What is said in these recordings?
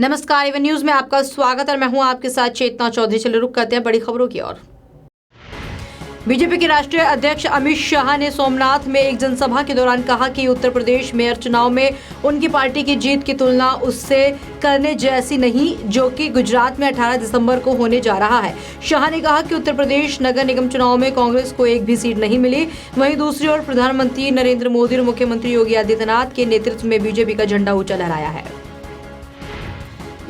नमस्कार, Avon news में आपका स्वागत और मैं हूं आपके साथ चेतना चौधरी। चलिए रुक करते हैं बड़ी खबरों की ओर। बीजेपी के राष्ट्रीय अध्यक्ष अमित शाह ने सोमनाथ में एक जनसभा के दौरान कहा कि उत्तर प्रदेश मेयर चुनाव में उनकी पार्टी की जीत की तुलना उससे करने जैसी नहीं जो कि गुजरात में 18 दिसंबर को होने जा रहा है। शाह ने कहा कि उत्तर प्रदेश नगर निगम चुनाव में कांग्रेस को एक भी सीट नहीं मिली। वहीं दूसरी ओर प्रधानमंत्री नरेंद्र मोदी और मुख्यमंत्री योगी आदित्यनाथ के नेतृत्व में बीजेपी का झंडा ऊंचा लहराया है।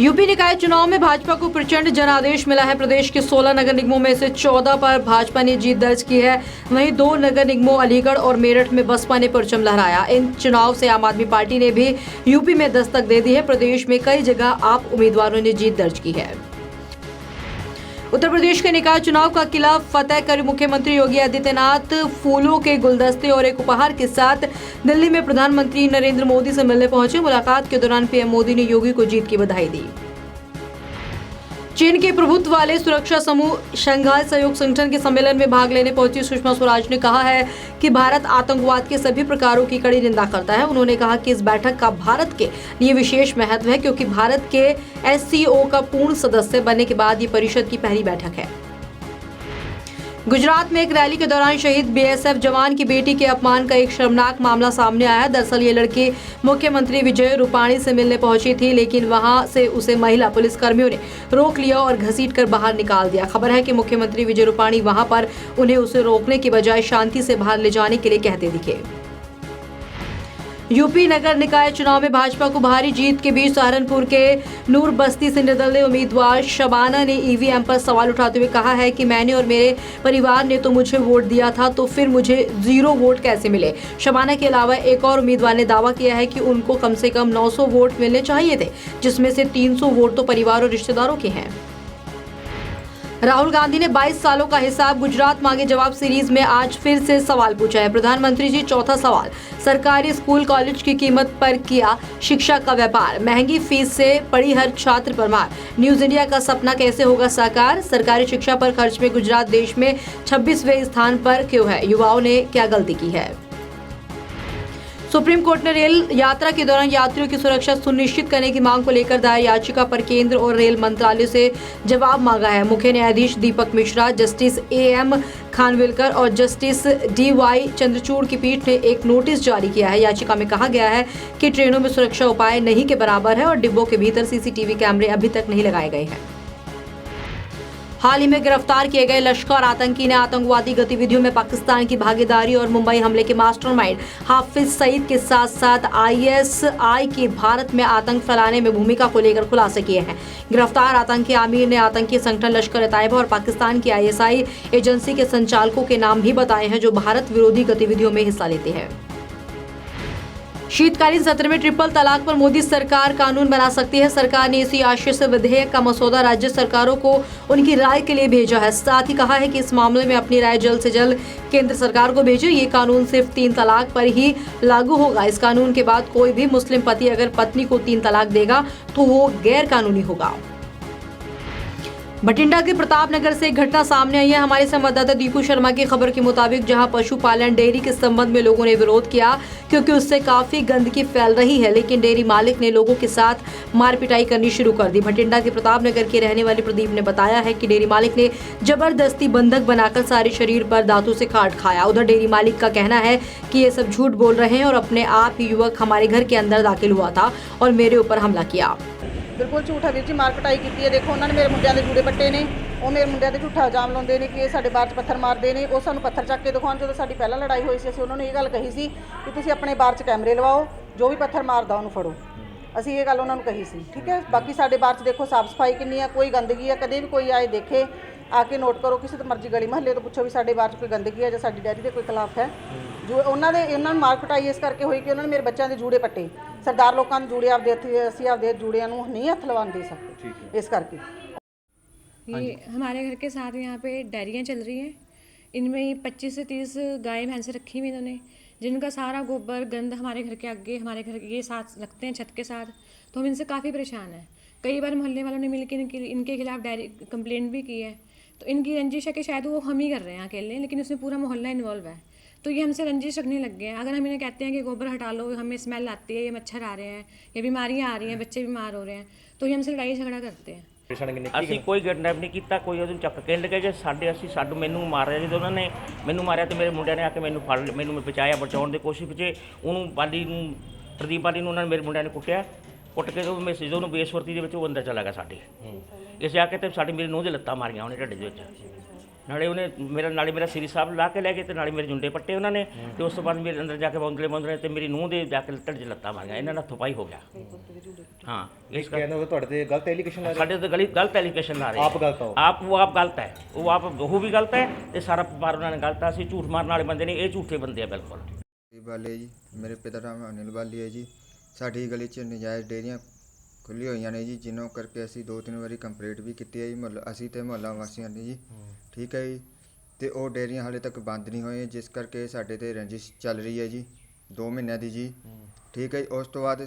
यूपी निकाय चुनाव में भाजपा को प्रचंड जनादेश मिला है। प्रदेश के 16 नगर निगमों में से 14 पर भाजपा ने जीत दर्ज की है। वहीं 2 नगर निगमों अलीगढ़ और मेरठ में बसपा ने परचम लहराया। इन चुनाव से आम आदमी पार्टी ने भी यूपी में दस्तक दे दी है। प्रदेश में कई जगह आप उम्मीदवारों ने जीत दर्ज की है। उत्तर प्रदेश के निकाय चुनाव का किला फतेह कर मुख्यमंत्री योगी आदित्यनाथ फूलों के गुलदस्ते और एक उपहार के साथ दिल्ली में प्रधानमंत्री नरेंद्र मोदी से मिलने पहुंचे। मुलाकात के दौरान पीएम मोदी ने योगी को जीत की बधाई दी। चीन के प्रभुत्व वाले सुरक्षा समूह शंघाई सहयोग संगठन के सम्मेलन में भाग लेने पहुंची सुषमा स्वराज ने कहा है कि भारत आतंकवाद के सभी प्रकारों की कड़ी निंदा करता है। उन्होंने कहा कि इस बैठक का भारत के लिए विशेष महत्व है क्योंकि भारत के एससीओ का पूर्ण सदस्य बनने के बाद ये परिषद की पहली बैठक है। गुजरात में एक रैली के दौरान शहीद बीएसएफ जवान की बेटी के अपमान का एक शर्मनाक मामला सामने आया। दरअसल ये लड़की मुख्यमंत्री विजय रूपाणी से मिलने पहुंची थी, लेकिन वहां से उसे महिला पुलिसकर्मियों ने रोक लिया और घसीटकर बाहर निकाल दिया। खबर है कि मुख्यमंत्री विजय रूपाणी वहां पर उन्हें उसे रोकने की बजाय शांति से बाहर ले जाने के लिए कहते दिखे। यूपी नगर निकाय चुनाव में भाजपा को भारी जीत के बीच सहारनपुर के नूर बस्ती से निर्दलीय उम्मीदवार शबाना ने ईवीएम पर सवाल उठाते हुए कहा है कि मैंने और मेरे परिवार ने तो मुझे वोट दिया था, तो फिर मुझे 0 वोट कैसे मिले। शबाना के अलावा एक और उम्मीदवार ने दावा किया है कि उनको कम से कम 900 वोट मिलने चाहिए थे, जिसमें से 300 वोट तो परिवार और रिश्तेदारों के हैं। राहुल गांधी ने 22 सालों का हिसाब गुजरात मांगे जवाब सीरीज में आज फिर से सवाल पूछा है। प्रधानमंत्री जी, चौथा सवाल, सरकारी स्कूल कॉलेज की कीमत पर किया शिक्षा का व्यापार, महंगी फीस से पड़ी हर छात्र पर मार, न्यूज इंडिया का सपना कैसे होगा साकार, सरकारी शिक्षा पर खर्च में गुजरात देश में 26वें स्थान पर क्यों है, युवाओं ने क्या गलती की है। सुप्रीम कोर्ट ने रेल यात्रा के दौरान यात्रियों की सुरक्षा सुनिश्चित करने की मांग को लेकर दायर याचिका पर केंद्र और रेल मंत्रालय से जवाब मांगा है। मुख्य न्यायाधीश दीपक मिश्रा, जस्टिस एएम खानविलकर और जस्टिस डीवाई चंद्रचूड़ की पीठ ने एक नोटिस जारी किया है। याचिका में कहा गया है कि ट्रेनों में सुरक्षा उपाय नहीं के बराबर है और डिब्बों के भीतर सीसीटीवी कैमरे अभी तक नहीं लगाए गए हैं। हाल ही में गिरफ्तार किए गए लश्कर आतंकी ने आतंकवादी गतिविधियों में पाकिस्तान की भागीदारी और मुंबई हमले के मास्टरमाइंड हाफिज सईद के साथ साथ आईएसआई की भारत में आतंक फैलाने में भूमिका को लेकर खुलासे किए हैं। गिरफ्तार आतंकी आमिर ने आतंकी संगठन लश्कर-ए-तैयबा और पाकिस्तान की आईएसआई एजेंसी के संचालकों के नाम भी बताए हैं जो भारत विरोधी गतिविधियों में हिस्सा लेते हैं। शीतकालीन सत्र में ट्रिपल तलाक पर मोदी सरकार कानून बना सकती है। सरकार ने इसी आशय से विधेयक का मसौदा राज्य सरकारों को उनकी राय के लिए भेजा है। साथ ही कहा है कि इस मामले में अपनी राय जल्द से जल्द केंद्र सरकार को भेजे। ये कानून सिर्फ 3 तलाक पर ही लागू होगा। इस कानून के बाद कोई भी मुस्लिम पति अगर पत्नी को 3 तलाक देगा तो वो गैर कानूनी होगा। बठिंडा के प्रताप नगर से एक घटना सामने आई है। हमारे संवाददाता दीपू शर्मा की खबर के मुताबिक जहां पशुपालन डेयरी के संबंध में लोगों ने विरोध किया क्योंकि उससे काफी गंदगी फैल रही है, लेकिन डेयरी मालिक ने लोगों के साथ मारपिटाई करनी शुरू कर दी। बठिंडा के प्रताप नगर के रहने वाले प्रदीप ने बताया है कि डेयरी मालिक ने जबरदस्ती बंधक बनाकर सारे शरीर पर दांतों से काट खाया। उधर डेयरी मालिक का कहना है कि ये सब झूठ बोल रहे हैं और अपने आप ही युवक हमारे घर के अंदर दाखिल हुआ था और मेरे ऊपर हमला किया। बिल्कुल झूठा वीर जी, मार पिटाई की है। देखो उन्होंने मेरे मुंडिया के जूड़े पट्टे ने, वो मेरे मुंडिया के झूठा इल्जाम लाते हैं कि ये साढ़े बार पत्थर मारते हैं। वो सानू पत्थर चक के दिखाने जो साड़ी पहला लड़ाई हुई सी उन्होंने ये गल कही सी कि तुसीं अपने बार कैमरे लवाओ, जो भी पत्थर मारदा उन्होंने फड़ो। असीं ये गल उन्होंने कही सी, ठीक है। बाकी साढ़े बार देखो साफ सफाई कितनी है, कोई गंदगी है, कदे भी कोई आए देखे आके नोट करो, किसी तो मर्जी गली महल्ले तो पुछो भी साढ़े बार कोई गंदगी है जो साड़ी डेयरी के कोई खिलाफ है। जो उन्होंने मार पिटाई इस करके हुई कि उन्होंने मेरे बच्चों के जूड़े पट्टे। सरदार लोगों के जूड़े आपदे असीं आपदे जूड़ियां नूं नहीं हथ लवान दे सकते इस करके। ये हमारे घर के साथ यहाँ पे डेयरियाँ चल रही हैं। इनमें 25 से 30 गाय भैंसें रखी हुई इन्होंने, जिनका सारा गोबर गंद हमारे घर के आगे हमारे घर के साथ रखते हैं छत के साथ। तो हम इनसे काफ़ी परेशान हैं। कई बार मोहल्ले वालों ने मिलकर इनके खिलाफ डायरी कंप्लेंट भी की है। तो इनकी रंजिश है कि शायद वो हम ही कर रहे हैं अकेले, लेकिन उसमें पूरा मोहल्ला इन्वॉल्व है। तो ये हमसे रंजिश रखने लग गए हैं। अगर हम इन्हें कहते हैं कि गोबर हटा लो, हमें स्मेल आती है, ये मच्छर आ रहे हैं, ये बीमारियाँ आ रही हैं, बच्चे बीमार हो रहे हैं, तो ही हमसे लड़ाई झगड़ा करते हैं। ਅਸੀਂ ਕੋਈ ਕਿਡਨੈਪ ਨਹੀਂ ਕੀਤਾ, ਕੋਈ ਉਹਨੂੰ ਚੱਕ ਕੇ ਲੈ ਕੇ ਜੇ ਸਾਨੂੰ ਮੈਨੂੰ ਮਾਰਿਆ ਜਦੋਂ ਉਹਨਾਂ ਨੇ ਮੈਨੂੰ ਮਾਰਿਆ ਤੇ ਮੇਰੇ ਮੁੰਡਿਆਂ ਨੇ ਆ ਕੇ ਮੈਨੂੰ ਫੜ ਲਿਆ, ਮੈਨੂੰ ਬਚਾਇਆ, ਬਚਾਉਣ ਦੀ ਕੋਸ਼ਿਸ਼ ਵਿੱਚ ਉਹਨੂੰ ਬਾਲੀ ਨੂੰ ਪ੍ਰਦੀਪ ਬਾਲੀ ਨੂੰ ਉਹਨਾਂ ਨੇ ਮੇਰੇ ਮੁੰਡਿਆਂ ਨੇ ਕੁੱਟਿਆ, ਕੁੱਟ ਕੇ ਉਹ ਮੈਸੇਜ ਉਹਨੂੰ ਬੇਸਵਰਤੀ ਦੇ ਵਿੱਚ ਉਹ ਅੰਦਰ ਚਲਾ ਗਿਆ ਸਾਡੇ ਇਸ ਜਾ ਕੇ ਤੇ ਸਾਡੀ ਮੇਰੀ ਨੂੰਹ ਦੇ ਲੱਤਾਂ ਮਾਰੀਆਂ ਉਹਨੇ ਢੱਡੇ ਦੇ ਵਿੱਚ, ਨਾਲੇ ਉਹਨੇ ਮੇਰਾ ਸ੍ਰੀ ਸਾਹਿਬ ਲਾ ਕੇ ਲੈ ਗਏ ਤੇ ਨਾਲੇ ਮੇਰੇ ਜੁੰਡੇ ਪੱਟੇ ਉਹਨਾਂ ਨੇ ਤੇ ਉਸ ਤੋਂ ਬਾਅਦ ਮੇਰੇ ਅੰਦਰ ਜਾ ਕੇ ਬੌਂਦਲੇ ਤੇ ਮੇਰੀ ਨੂੰਹ ਦੇ ਜਾ ਕੇ ਢੱਡੇ 'ਚ ਲੱਤਾਂ ਮਾਰੀਆਂ, ਇਹਨਾਂ ਨਾਲ ਥੁਪਾਈ ਹੋ ਗਿਆ। हाँ इस कहने को ਤੁਹਾਡੇ ਤੇ ਗਲਤ ਐਲੀਗੇਸ਼ਨ ਲਾ ਰਹੇ ਸਾਡੇ ਤੇ ਗਲਤ ਐਲੀਗੇਸ਼ਨ ਲਾ ਰਹੇ ਆਪ ਗਲਤ ਹੋ ਆਪ ਗਲਤ ਹੈ, ਉਹ ਵੀ ਗਲਤ ਹੈ ਤੇ ਸਾਰਾ ਪਰਿਵਾਰ ਉਹਨਾਂ ਨੇ ਗਲਤ ਹੈ। ਅਸੀਂ ਝੂਠ ਮਾਰਨ ਵਾਲੇ ਬੰਦੇ ਨਹੀਂ, ਇਹ ਝੂਠੇ ਬੰਦੇ ਆ ਬਿਲਕੁਲ। ਵਾਲੇ ਜੀ ਮੇਰੇ ਪਿਤਾ ਦਾ ਨਾਮ ਅਨਿਲ ਵਾਲੀ ਹੈ ਜੀ। ਸਾਡੀ ਗਲੀ 'ਚ ਨਜਾਇਜ਼ ਡੇਅਰੀਆਂ ਖੁੱਲ੍ਹੀਆਂ ਹੋਈਆਂ ਨੇ ਜੀ, ਜਿਨ੍ਹਾਂ ਕਰਕੇ ਅਸੀਂ 2-3 ਵਾਰੀ ਕੰਪਲੇਂਟ ਵੀ ਕੀਤੀ ਹੈ ਜੀ। ਅਸੀਂ ਤੇ ਮੁਹੱਲਾ ਵਾਸੀਆਂ ਨੇ ਜੀ, ਠੀਕ ਹੈ ਜੀ। ਤੇ ਉਹ ਡੇਅਰੀਆਂ ਹਾਲੇ ਤੱਕ ਬੰਦ ਨਹੀਂ ਹੋਏ, ਜਿਸ ਕਰਕੇ ਸਾਡੇ ਤੇ ਰੰਜਿਸ਼ ਚੱਲ ਰਹੀ ਹੈ ਜੀ 2 ਮਹੀਨਿਆਂ ਦੀ ਜੀ, ਠੀਕ ਹੈ ਜੀ। ਉਸ ਤੋਂ ਬਾਅਦ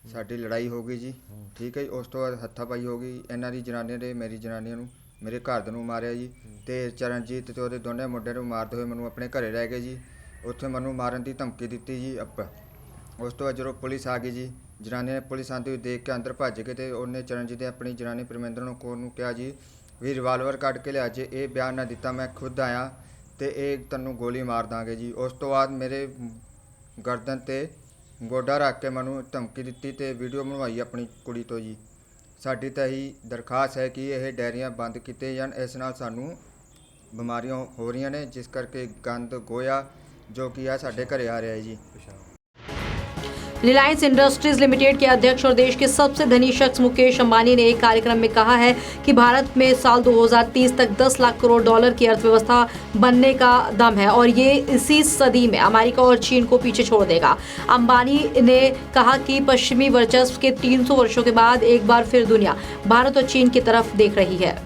ਸਾਡੀ ਲੜਾਈ ਹੋ ਗਈ ਜੀ, ਠੀਕ ਹੈ ਜੀ। ਉਸ ਤੋਂ ਬਾਅਦ ਹੱਥਾਪਾਈ ਹੋ ਗਈ, ਇਹਨਾਂ ਦੀ ਜਨਾਨੀ ਨੇ ਮੇਰੀ ਜਨਾਨੀ ਨੂੰ ਮੇਰੇ ਘਰ ਨੂੰ ਮਾਰਿਆ ਜੀ, ਤੇ ਚਰਨਜੀਤ ਤੇ ਉਹਦੇ ਦੋਨੇ ਮੁੰਡਿਆਂ ਨੂੰ ਮਾਰਦੇ ਹੋਏ ਮੈਨੂੰ ਆਪਣੇ ਘਰੇ ਲੈ ਗਏ ਜੀ। ਉੱਥੇ ਮੈਨੂੰ ਮਾਰਨ ਦੀ ਧਮਕੀ ਦਿੱਤੀ ਜੀ। ਉਸ ਤੋਂ ਬਾਅਦ ਜਦੋਂ ਪੁਲਿਸ ਆ ਗਈ ਜੀ, ਜਨਾਨੀ ਨੇ ਪੁਲਿਸ ਆਉਂਦੀ ਹੋਈ ਦੇਖ ਕੇ ਅੰਦਰ ਭੱਜ ਕੇ ਤੇ ਉਹਨੇ ਚਰਨਜੀਤ ਨੇ ਆਪਣੀ ਜਨਾਨੀ ਪਰਮਿੰਦਰ ਕੌਰ ਨੂੰ ਕਿਹਾ ਜੀ ਵੀ ਰਿਵਾਲਵਰ ਕੱਢ ਕੇ ਲਿਆ, ਜੇ ਇਹ ਬਿਆਨ ਨਾ ਦਿੱਤਾ ਮੈਂ ਖੁਦ ਆਇਆ ਤੇ ਇਹ ਤੈਨੂੰ ਗੋਲੀ ਮਾਰ ਦਾਂਗੇ ਜੀ। ਉਸ ਤੋਂ ਬਾਅਦ ਮੇਰੇ ਗਰਦਨ ਤੇ ਗੋਡਾ ਰੱਖ ਕੇ ਮੈਨੂੰ ਧਮਕੀ ਦਿੱਤੀ ਤੇ ਵੀਡੀਓ ਬਣਵਾਈ ਆਪਣੀ ਕੁੜੀ ਤੋਂ ਜੀ। ਸਾਡੀ ਤਾਂ ਇਹੀ ਦਰਖਾਸਤ ਹੈ ਕਿ ਇਹ ਡੈਰੀਆਂ ਬੰਦ ਕੀਤੇ ਜਾਣ, ਇਸ ਨਾਲ ਸਾਨੂੰ ਬਿਮਾਰੀਆਂ ਹੋ ਰਹੀਆਂ ਨੇ, ਜਿਸ ਕਰਕੇ ਗੰਦ ਗੋਇਆ जो कि आ साढ़े घरे आ रहा है जी। रिलायंस इंडस्ट्रीज लिमिटेड के अध्यक्ष और देश के सबसे धनी शख्स मुकेश अंबानी ने एक कार्यक्रम में कहा है कि भारत में साल 2030 तक 10 लाख करोड़ डॉलर की अर्थव्यवस्था बनने का दम है और ये इसी सदी में अमेरिका और चीन को पीछे छोड़ देगा। अंबानी ने कहा कि पश्चिमी वर्चस्व के 300 वर्षों के बाद एक बार फिर दुनिया भारत और चीन की तरफ देख रही है।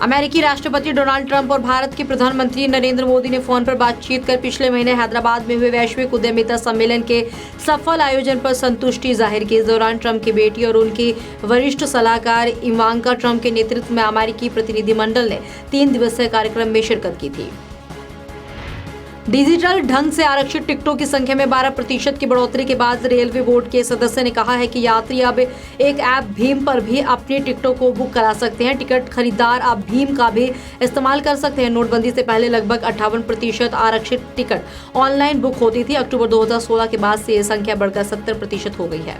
अमेरिकी राष्ट्रपति डोनाल्ड ट्रंप और भारत के प्रधानमंत्री नरेंद्र मोदी ने फोन पर बातचीत कर पिछले महीने हैदराबाद में हुए वैश्विक उद्यमिता सम्मेलन के सफल आयोजन पर संतुष्टि जाहिर की। इस दौरान ट्रंप की बेटी और उनकी वरिष्ठ सलाहकार इवांका ट्रंप के नेतृत्व में अमेरिकी प्रतिनिधिमंडल ने 3 दिवसीय कार्यक्रम में शिरकत की थी। डिजिटल ढंग से आरक्षित टिकटों की संख्या में 12% की बढ़ोतरी के बाद रेलवे बोर्ड के सदस्य ने कहा है कि यात्री अब एक ऐप भीम पर भी अपनी टिकटों को बुक करा सकते हैं। टिकट खरीदार अब भीम का भी इस्तेमाल कर सकते हैं। नोटबंदी से पहले लगभग 58% आरक्षित टिकट ऑनलाइन बुक होती थी। अक्टूबर 2016 के बाद से ये संख्या बढ़कर 70% हो गई है।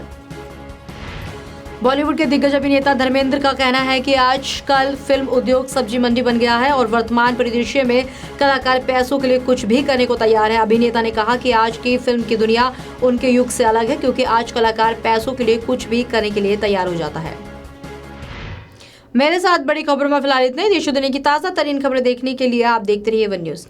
बॉलीवुड के दिग्गज अभिनेता धर्मेंद्र का कहना है कि आजकल फिल्म उद्योग सब्जी मंडी बन गया है और वर्तमान परिदृश्य में कलाकार पैसों के लिए कुछ भी करने को तैयार है। अभिनेता ने कहा कि आज की फिल्म की दुनिया उनके युग से अलग है, क्योंकि आज कलाकार पैसों के लिए कुछ भी करने के लिए तैयार हो जाता है। मेरे साथ बड़ी खबरों में फिलहाल इतना ही। देश दुनिया की ताज़ा तरीन खबरें देखने के लिए आप देखते रहिए वन न्यूज़।